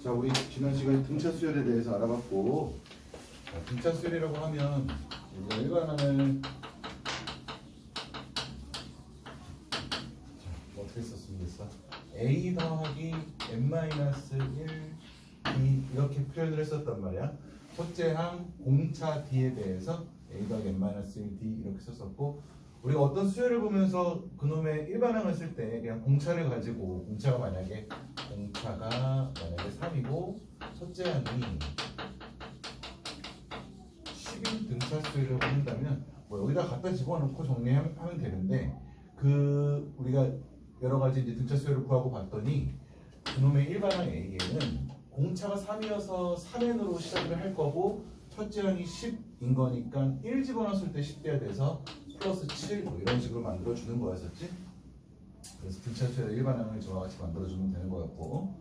자, 우리 지난 시간에 등차 수열에 대해서 알아봤고, 자, 등차 수열이라고 하면 우리가 일반화를 어떻게 썼으면 됐어? a 더하기 n-1 d 이렇게 표현을 했었단 말이야. 첫째 항 공차 d에 대해서 a 더하기 n-1 d 이렇게 썼었고, 우리가 어떤 수열을 보면서 그놈의 일반항을 쓸 때 그냥 공차를 가지고, 공차가 만약에 3이고 첫째 항이 10인 등차 수열을 한다면 뭐 여기다 갖다 집어넣고 정리하면 되는데, 그 우리가 여러 가지 이제 등차 수열을 구하고 봤더니 그놈의 일반항 A에는 공차가 3이어서 3n으로 시작을 할 거고, 첫째 항이 10인 거니까 1 집어넣었을 때 10 돼야 돼서 플러스 7 뭐 이런 식으로 만들어 주는 거였었지. 그래서 등차 수열의 일반항을 저와 같이 만들어 주면 되는 거였고,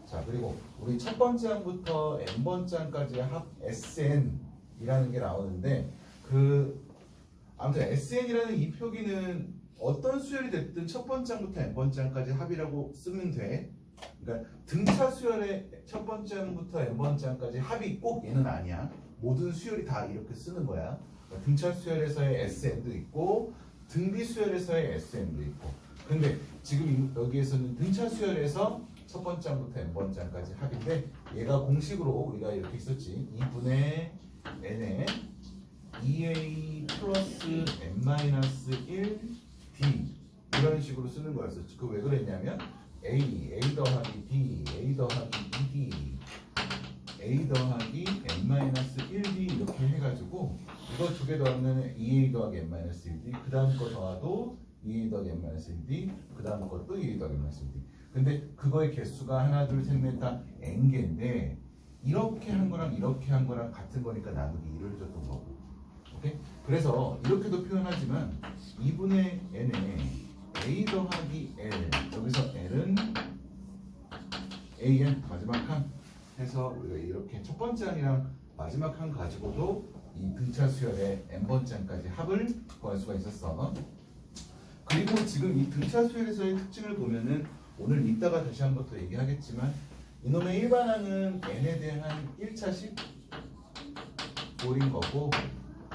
자, 그리고 우리 첫 번째 항부터 n번째 항까지의 합 SN이라는 게 나오는데, 아무튼 SN이라는 이 표기는 어떤 수열이 됐든 첫 번째 항부터 n번째 항까지 합이라고 쓰면 돼. 그러니까 등차 수열의 첫 번째 항부터 n번째 항까지 합이 꼭 얘는 아니야. 모든 수열이 다 이렇게 쓰는 거야. 그러니까 등차 수열에서의 SN도 있고 등비 수열에서의 SN도 있고. 근데 지금 여기에서는 등차 수열에서 첫 번째 항부터 n번째 항까지 합인데, 얘가 공식으로 우리가 이렇게 있었지. 2분의 n에 2a 플러스 n-1 d 이런 식으로 쓰는 거였었지. 그 왜 그랬냐면 a 더하기 b, a 더하기 2d, a 더하기 n-1d 이렇게 해가지고 이거 두 개 더하면 2a 더하기 n-1d, 그 다음 거 더하도 2a 더하기 n-1d, 그 다음 것도 2a 더하기 n-1d. 근데 그거의 개수가 하나 둘 셋 넷 다 n개인데, 이렇게 한 거랑 이렇게 한 거랑 같은 거니까 나누기 1을 줬던 거고. 오케이? 그래서 이렇게도 표현하지만 2분의 n에 a 더하기 l, 여기서 l은 an 마지막 항 해서 우리가 이렇게 첫 번째 항이랑 마지막 항 가지고도 이 등차 수열의 n번째 항까지 합을 구할 수가 있었어. 그리고 지금 이 등차 수열에서의 특징을 보면은 오늘 이따가 다시 한 번 더 얘기하겠지만, 이놈의 일반항은 n에 대한 1차식 꼴인 거고,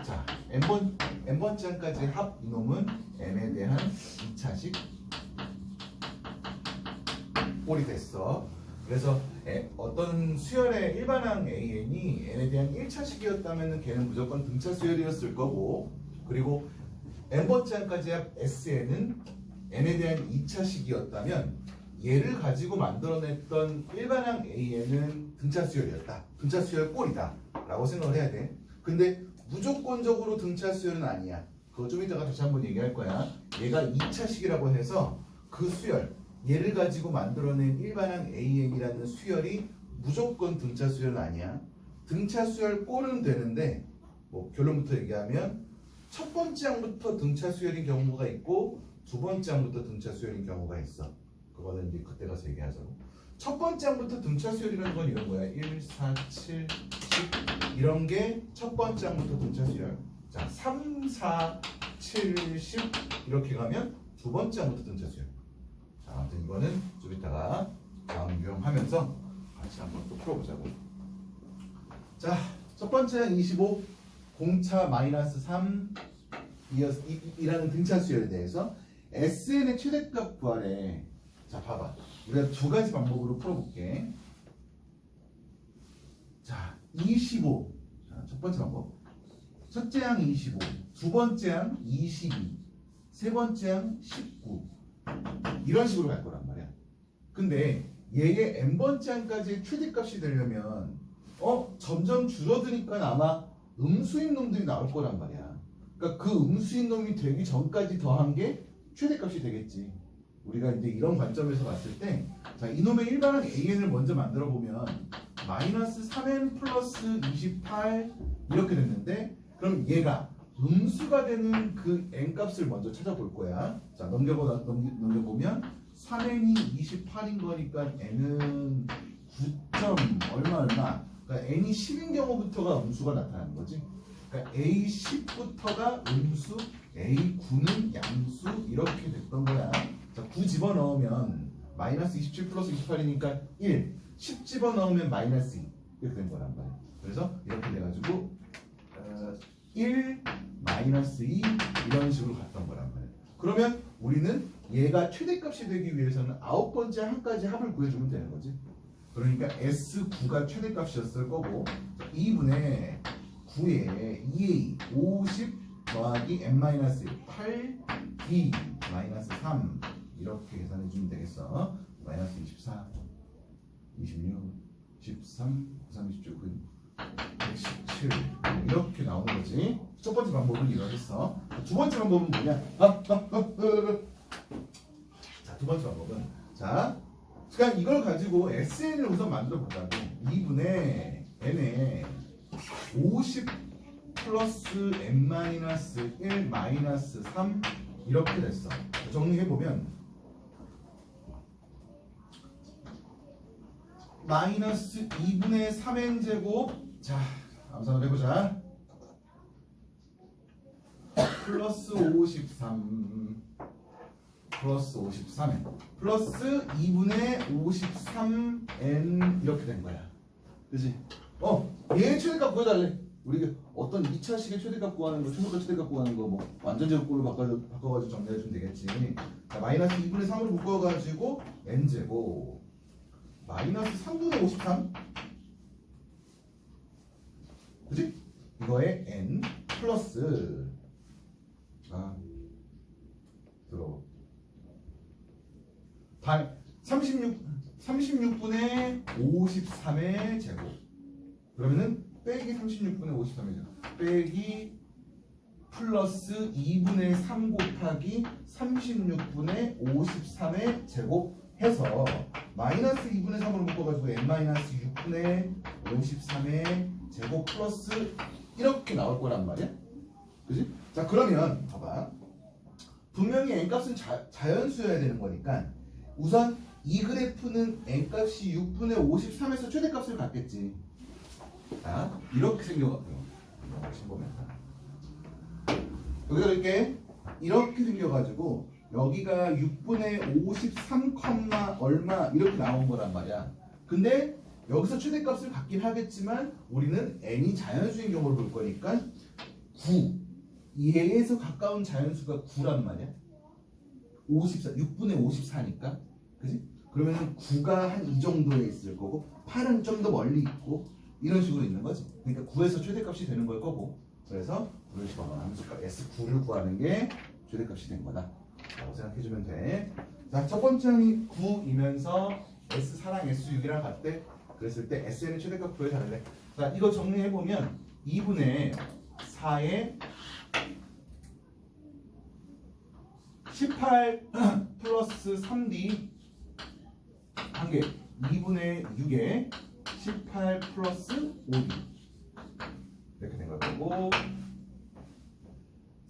자, n번째 항까지 합 이놈은 n에 대한 2차식 꼴이 됐어. 그래서 어떤 수열의 일반항 AN이 n에 대한 1차식이었다면 걔는 무조건 등차 수열이었을 거고, 그리고 n번째 항까지 합 SN은 n에 대한 2차식이었다면 얘를 가지고 만들어냈던 일반항 AN은 등차 수열이었다, 등차 수열 꼴이다 라고 생각을 해야 돼. 근데 무조건적으로 등차 수열은 아니야. 그거 좀 이따가 다시 한번 얘기할 거야. 얘가 2차식이라고 해서 그 수열, 얘를 가지고 만들어낸 일반항 AN이라는 수열이 무조건 등차 수열은 아니야. 등차 수열 꼴은 되는데, 뭐 결론부터 얘기하면 첫 번째 항부터 등차 수열인 경우가 있고 두 번째 항부터 등차 수열인 경우가 있어. 그거는 이제 그때 가서 얘기하자고. 첫 번째 항부터 등차 수열이라는 건 이런 거야. 1, 4, 7, 10 이런 게 첫 번째 항부터 등차 수열. 자, 3, 4, 7, 10 이렇게 가면 두 번째 항부터 등차 수열. 자, 아무튼 이거는 좀 이따가 다음 유형하면서 같이 한번 또 풀어보자고. 자, 첫 번째 항 25 공차 마이너스 3 이라는 등차 수열에 대해서 SN의 최대값 구하래. 자, 봐봐. 우리가 두 가지 방법으로 풀어볼게. 자, 25. 자, 첫 번째 방법. 첫째 항 25, 두 번째 항 22, 세 번째 항 19. 이런 식으로 갈 거란 말이야. 근데 얘의 n번째 항까지의 최대값이 되려면 점점 줄어드니까 아마 음수인 놈들이 나올 거란 말이야. 그러니까 그 음수인 놈이 되기 전까지 더한 게 최대값이 되겠지. 우리가 이제 이런 관점에서 봤을 때, 자, 이놈의 일반항 AN을 먼저 만들어 보면 마이너스 3n 플러스 28 이렇게 됐는데, 그럼 얘가 음수가 되는 그 n 값을 먼저 찾아볼 거야. 자, 넘겨보면 3n이 28인 거니까 n은 9점 얼마. 그러니까 n이 10인 경우부터가 음수가 나타나는 거지. 그러니까 A10부터가 음수, A9는 양수 이렇게 됐던 거야. 자, 9 집어넣으면 마이너스 27 플러스 28이니까 1. 10 집어넣으면 마이너스 2 이렇게 된 거란 말이야. 그래서 이렇게 돼가지고 1 마이너스 2 이런 식으로 갔던 거란 말이야. 그러면 우리는 얘가 최대값이 되기 위해서는 9번째 한까지 합을 구해주면 되는 거지. 그러니까 S9가 최대값이었을 거고 2분의 9에 2A 50 더하기 n-1 8 B 마이너스 3 이렇게 계산해 주면 되겠어. 마이너스 24 26 13 93 27 9 117 이렇게 나오는 거지. 첫 번째 방법은 이러했어. 두 번째 방법은 뭐냐? 자, 두 번째 방법은 자, 그러니까 이걸 가지고 SN을 우선 만들어 보자고. 2분의 n에 50 플러스 n-1 마이너스 3 이렇게 됐어. 정리해보면 마이너스 2분의 3n제곱 자 암산을 해보자. 플러스 53 플러스 53n 플러스 2분의 53n 이렇게 된 거야. 그치? 얘 최대값 구해달래. 우리가 어떤 2차식의 최대값 구하는 거, 최소값 최대값 구하는 거, 뭐 완전 제곱꼴로 바꿔가지고 정리해주면 되겠지. 자, 마이너스 2분의 3으로 묶어가지고 n제곱 마이너스 3분의 53 그치? 이거에 n 플러스 들어 36분의 53의 제곱 그러면은 빼기 36분의 53의 제곱 빼기 플러스 2분의 3 곱하기 36분의 53의 제곱 해서 마이너스 2분의 3으로 묶어가지고 n-6분의 53의 제곱 플러스 이렇게 나올 거란 말이야. 그지? 자 그러면 봐봐. 분명히 n값은 자연수여야 되는 거니까 우선 이 그래프는 n값이 6분의 53에서 최대값을 갖겠지. 자 이렇게 생겨가지고 보면 여기다 이렇게 이렇게 생겨가지고 여기가 6분의 53, 얼마 이렇게 나온 거란 말이야. 근데 여기서 최대값을 갖긴 하겠지만 우리는 n이 자연수인 경우를 볼 거니까 9 얘에서 가까운 자연수가 9란 말이야. 54, 6분의 54니까 그지? 그러면 9가 한 이 정도에 있을 거고 8은 좀 더 멀리 있고 이런 식으로 있는 거지. 그러니까 9에서 최대값이 되는 걸 거고 그래서 이런 식으로 함수값 S9를 구하는 게 최대값이 된 거다 라고 생각해주면 돼. 자, 첫 번째 항이 9이면서 S4랑 S6이랑 같대. 그랬을 때 SN의 최대값 구해달래. 자, 이거 정리해보면 2분의 4에 18 플러스 3D 한 개 2분의 6에 18 플러스 5D 이렇게 된 거고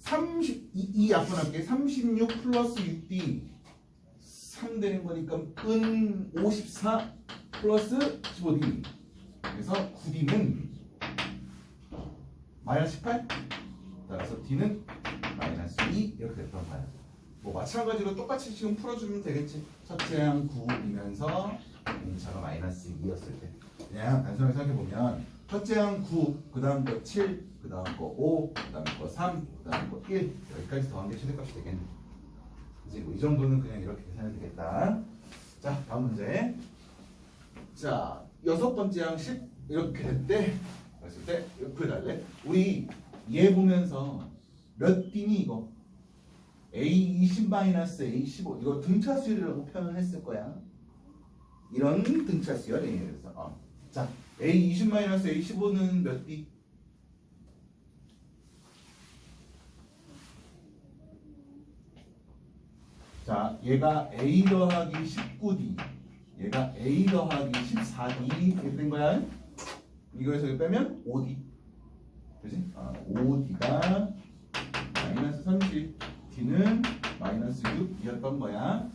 30이 약분할게 36 플러스 6D 3 되는 거니까 은 54 플러스 15D 그래서 9D는 마이너스 18 따라서 D는 마이너스 2 이렇게 됐던 거야. 뭐 마찬가지로 똑같이 지금 풀어주면 되겠지. 첫째 항 9이면서 차가 마이너스 2였을 때 그냥 단순하게 생각해보면 첫째 항 9, 그 다음 거 7, 그 다음 거 5, 그 다음 거 3, 그 다음 거 1 여기까지 더한 게 최대값이 되겠네. 그치? 뭐 이 정도는 그냥 이렇게 계산해도 되겠다. 자 다음 문제. 자 6번째 항 10 이렇게 됐대. 그랬을 때 이렇게 구해달래. 우리 얘 보면서 몇 D니 이거? A20-A15 이거 등차수열이라고 표현을 했을 거야. 이런 등차수열이에요. 그래서 자 A20-A15는 몇 D? 자 얘가 A 더하기 19D 얘가 A 더하기 14D 이렇게 된 거야. 이거에서 여기 빼면 5D 그치? 5D가 마이너스 30 D는 마이너스 6이었던 거야.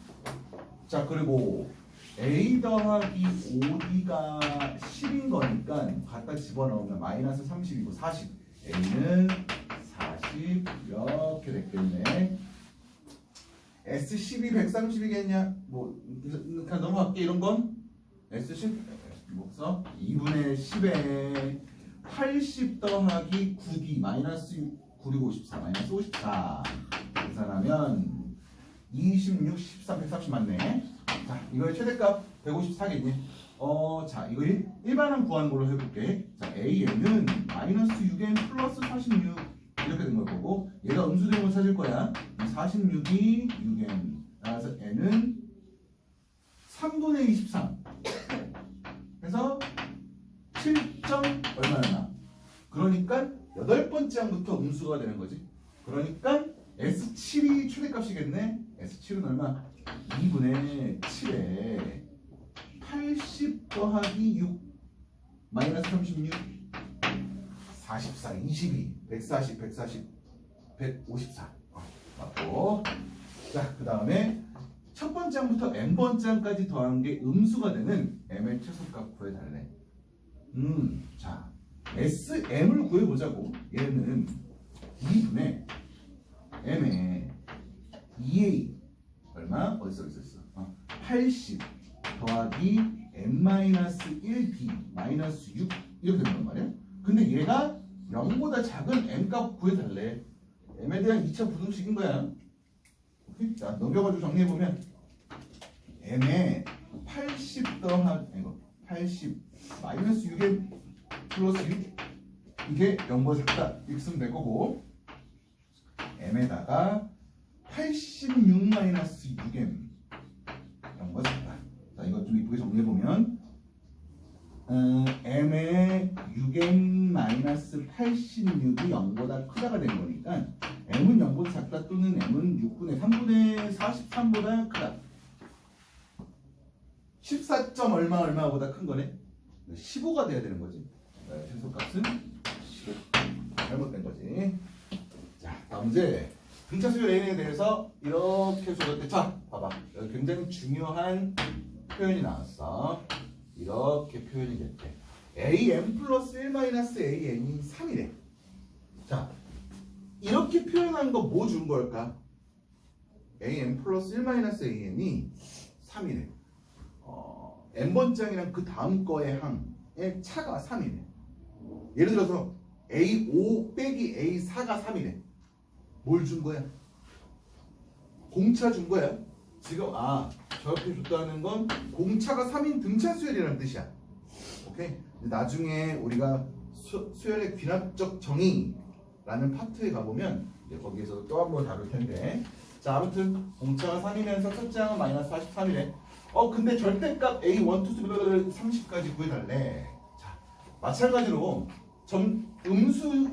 자 그리고 A 더하기 5D가 10인 거니까 갖다 집어넣으면 마이너스 30이고 40 A는 40 이렇게 됐겠네. S12 130이겠냐? 뭐 그냥 넘어갈게. 이런 건 S10 뭐 써? 2분의 10에 80 더하기 9D 마이너스 9그리고 54 마이너스 54 계산하면 26, 13, 130 맞네. 자, 이거의 최대값 154겠니? 자, 이거 일반항 구하는 걸로 해볼게. 자, AN은 마이너스 6N 플러스 46 이렇게 된 걸 거고, 얘가 음수되는 걸 찾을 거야. 46이 6N. 따라서 N은 3분의 23. 그래서 7점 얼마나? 그러니까 8번째 항부터 음수가 되는 거지. 그러니까 S7이 최대값이겠네. S7은 얼마? 2분의 7에 80 더하기 6 마이너스 36 44 22 140 140 154 맞고. 자, 그 다음에 첫 번째 항부터 n번째 항까지 더한 게 음수가 되는 m의 최소값 구해달래. 자, SM을 구해보자고. 얘는 2분의 m의 2a 얼마? 어디서 있었어? 80 더하기 n-1b 마이너스 6 이렇게 된단 말이야. 근데 얘가 0보다 작은 m값 구해달래. m에 대한 2차 부등식인 거야. 오케이? 자, 넘겨가지고 정리해보면 m에 80 더하기 이거 80 마이너스 6에 플러스 6 이게 0보다 작다 이렇게 쓰면 될 거고, m에다가 86 마이너스 6m 0보다 작다. 자, 이거 좀 이쁘게 정리해보면 m의 6m 마이너스 86이 0보다 크다가 된 거니까 m은 0보다 작다 또는 m은 6분의 3분의 43보다 크다. 14점 얼마보다 큰 거네. 15가 돼야 되는 거지. 최소값은 15. 잘못된 거지. 자, 다음 문제. 등차 수열 A에 대해서 이렇게 적었대. 자, 봐봐. 여기 굉장히 중요한 표현이 나왔어. 이렇게 표현이 됐대. AM 플러스 1 마이너스 AN이 3이래. 자, 이렇게 표현한 거 뭐 준 걸까? AM 플러스 1 마이너스 AN이 3이래. n번째 항이랑 그 다음 거의 항의 차가 3이래. 예를 들어서 A5 빼기 A4가 3이래. 뭘 준 거야? 공차 준 거야. 지금 저렇게 줬다는 건 공차가 3인 등차 수열이라는 뜻이야. 오케이? 나중에 우리가 수열의 귀납적 정의라는 파트에 가보면 이제 거기에서 또 한 번 다룰 텐데, 자, 아무튼 공차가 3이면서 첫째 항은 마이너스 43이래. 근데 절대값 A1, 2, 30까지 구해달래. 자, 마찬가지로 음수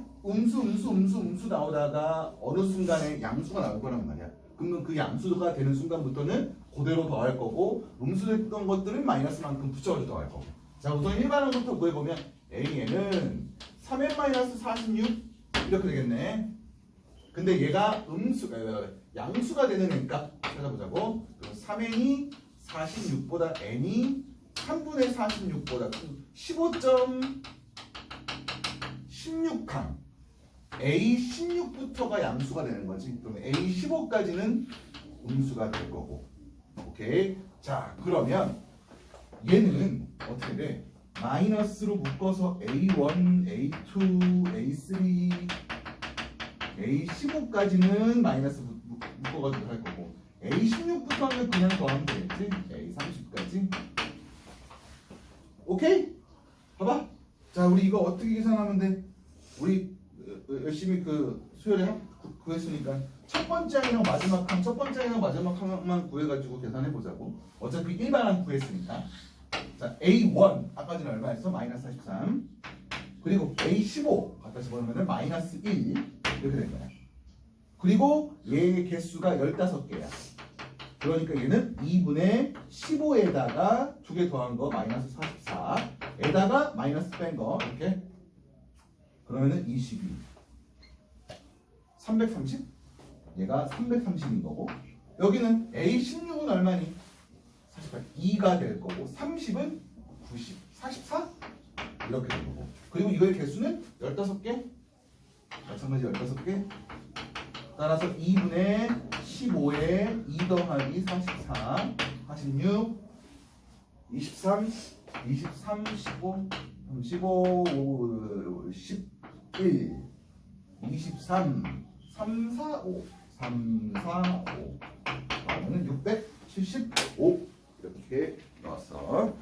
나오다가 어느 순간에 양수가 나올 거란 말이야. 그러면 그 양수가 되는 순간부터는 그대로 더할 거고, 음수됐던 것들은 마이너스만큼 붙여가지고 더할 거고. 자, 우선 일반항부터 구해보면 AN은 3n-46 이렇게 되겠네. 근데 얘가 양수가 되는 n값 찾아보자고. 그럼 3n이 46보다 n이 3분의 46보다 큰 15.16항 A16부터가 양수가 되는 거지. 그럼 A15까지는 음수가 될 거고. 오케이. 자, 그러면 얘는 어떻게 돼? 마이너스로 묶어서 A1, A2, A3, A15까지는 마이너스 묶어가지고 할 거고, A16부터 하면 그냥 더하면 되겠지? A30까지. 오케이? 봐봐. 자, 우리 이거 어떻게 계산하면 돼? 우리 열심히 수열에 구했으니까 첫 번째 항이랑 마지막 항, 첫 번째 항이랑 마지막 항만 구해가지고 계산해 보자고. 어차피 일반항 구했으니까. 자, A1 아까 전에 얼마였어? 마이너스 43. 그리고 A15 갖다 집어넣으면 마이너스 1 이렇게 된 거야. 그리고 얘의 개수가 15개야. 그러니까 얘는 2분의 15에다가 2개 더한 거 마이너스 44에다가 마이너스 뺀 거 이렇게. 그러면은 22. 330? 얘가 330인 거고, 여기는 A16은 얼마니? 48. 2가 될 거고, 30은 90. 44? 이렇게 될 거고. 그리고 이거의 개수는 15개. 마찬가지 15개. 따라서 2분의 15에 2 더하기 44 46 23 23 15 35 11 23 3 4 5 3 4 5 그러면 675 이렇게 나왔어.